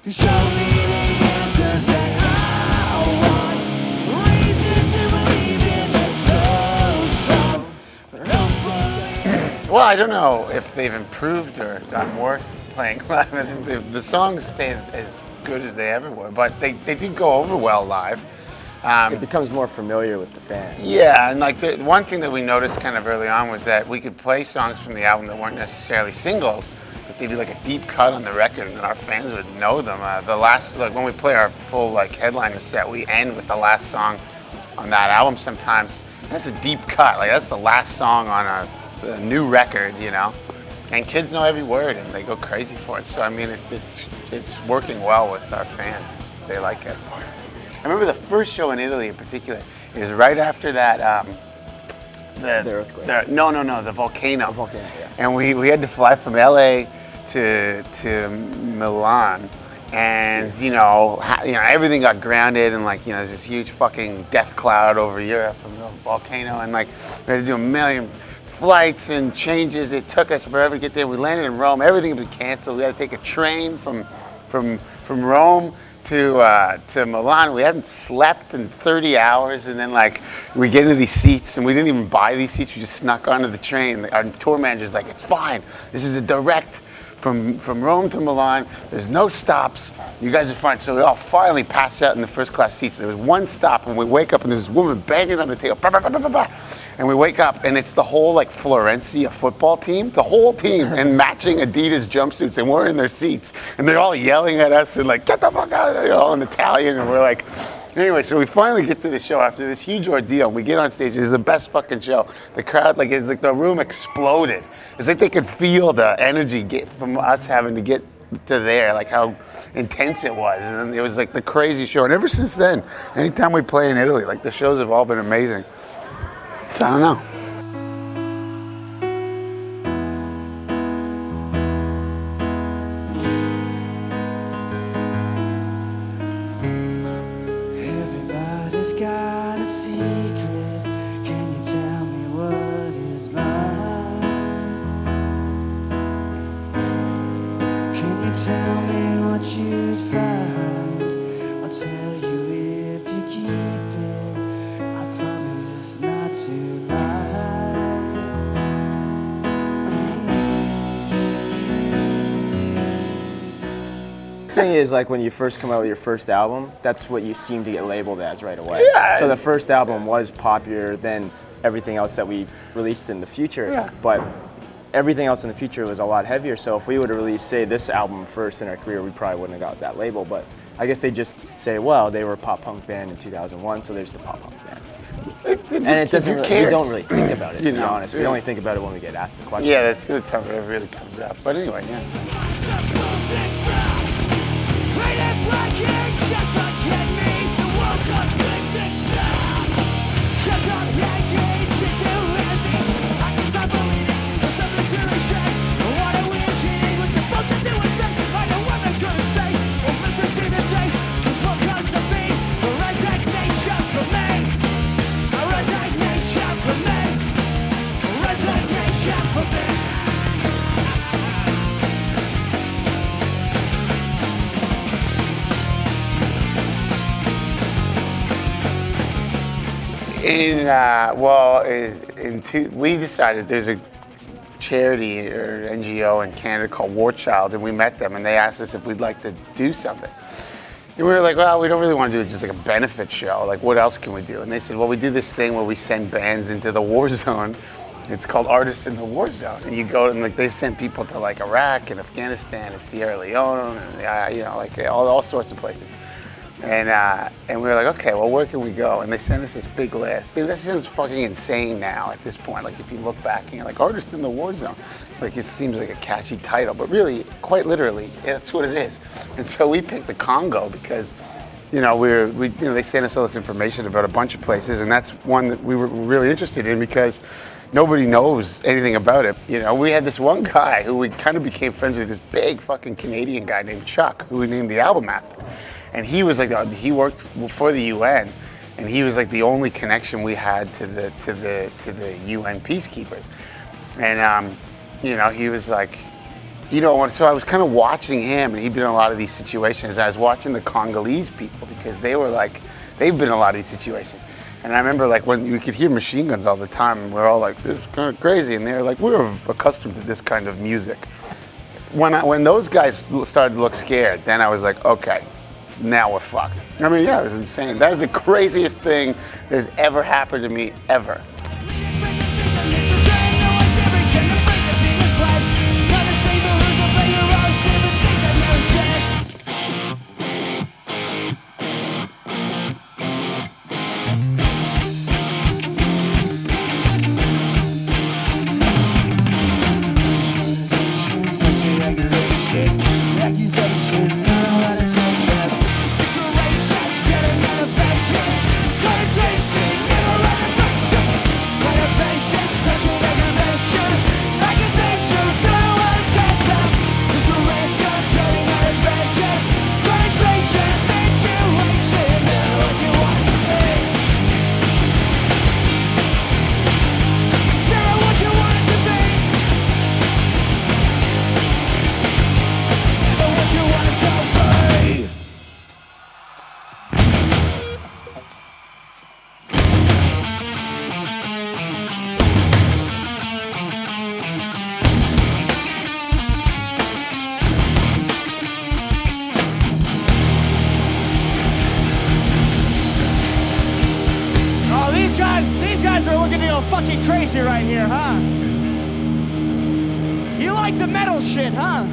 Show me the answers that I want. Reason to believe in the soul. Well, I don't know if they've improved or gotten worse playing live. I think the songs stay as good as they ever were, but they did go over well live. It becomes more familiar with the fans. Yeah, and like the one thing that we noticed kind of early on was that we could play songs from the album that weren't necessarily singles, but they'd be like a deep cut on the record, and then our fans would know them. The last, like when we play our full like headliner set, we end with the last song on that album sometimes. That's a deep cut, like that's the last song on a new record, you know, and kids know every word and they go crazy for it. So I mean, it's working well with our fans. They like it. I remember the first show in Italy in particular. It was right after that. The earthquake. The volcano. The volcano, yeah. And we had to fly from LA to Milan, and you know everything got grounded, and like there's this huge fucking death cloud over Europe from the volcano, and like we had to do a million flights and changes. It took us forever to get there. We landed in Rome. Everything had been canceled. We had to take a train from Rome to Milan. We hadn't slept in 30 hours, and then like we get into these seats, and we didn't even buy these seats. We just snuck onto the train. Our tour manager's like, "It's fine. This is a direct from Rome to Milan. There's no stops. You guys are fine." So we all finally passed out in the first class seats. There was one stop, and we wake up, and there's this woman banging on the table. Bah, bah, bah, bah, bah, bah. And we wake up, and it's the whole like Florencia football team, the whole team, in matching Adidas jumpsuits, and we're in their seats, and they're all yelling at us and like, "Get the fuck out of there!" All in Italian, and we're like, anyway. So we finally get to the show after this huge ordeal. We get on stage. It was the best fucking show. The crowd, like, it's like the room exploded. It's like they could feel the energy from us having to get to there, like how intense it was, and then it was like the crazy show. And ever since then, anytime we play in Italy, like the shows have all been amazing. So I don't know. Everybody's got a secret. Can you tell me what is mine? Can you tell me what you'd find? I'll tell you if you keep it. I promise not to lie. The thing is, like when you first come out with your first album, that's what you seem to get labeled as right away. Yeah. So the first album was popular than everything else that we released in the future. Yeah. But everything else in the future was a lot heavier. So if we would have released, say, this album first in our career, we probably wouldn't have got that label. But I guess they just say, well, they were a pop punk band in 2001, so there's the pop punk band. And it doesn't really, we don't really think about it, to be honest. We only think about it when we get asked the question. Yeah, that's the time it really comes up. But anyway, yeah. We decided there's a charity or NGO in Canada called War Child, and we met them, and they asked us if we'd like to do something. And we were like, well, we don't really want to do just like a benefit show. Like, what else can we do? And they said, well, we do this thing where we send bands into the war zone. It's called Artists in the War Zone, and you go and like they send people to like Iraq and Afghanistan and Sierra Leone, and like all sorts of places. And we were like, okay, well, where can we go? And they sent us this big list. This sounds fucking insane now at this point. Like, if you look back and you're like, Artist in the War Zone. Like, it seems like a catchy title, but really, quite literally, that's what it is. And so we picked the Congo because, they sent us all this information about a bunch of places, and that's one that we were really interested in because nobody knows anything about it. We had this one guy who we kind of became friends with, this big fucking Canadian guy named Chuck, who we named the album after. And he was like, he worked for the UN, and he was like the only connection we had to the UN peacekeepers. And he was like, you know, so I was kind of watching him, and he'd been in a lot of these situations. I was watching the Congolese people because they were like, they've been in a lot of these situations. And I remember like when we could hear machine guns all the time, and we're all like, this is kind of crazy. And they're like, we're accustomed to this kind of music. When those guys started to look scared, then I was like, okay, now we're fucked. I mean, yeah, it was insane. That was the craziest thing that's ever happened to me, ever. These guys are looking to go fucking crazy right here, huh? You like the metal shit, huh?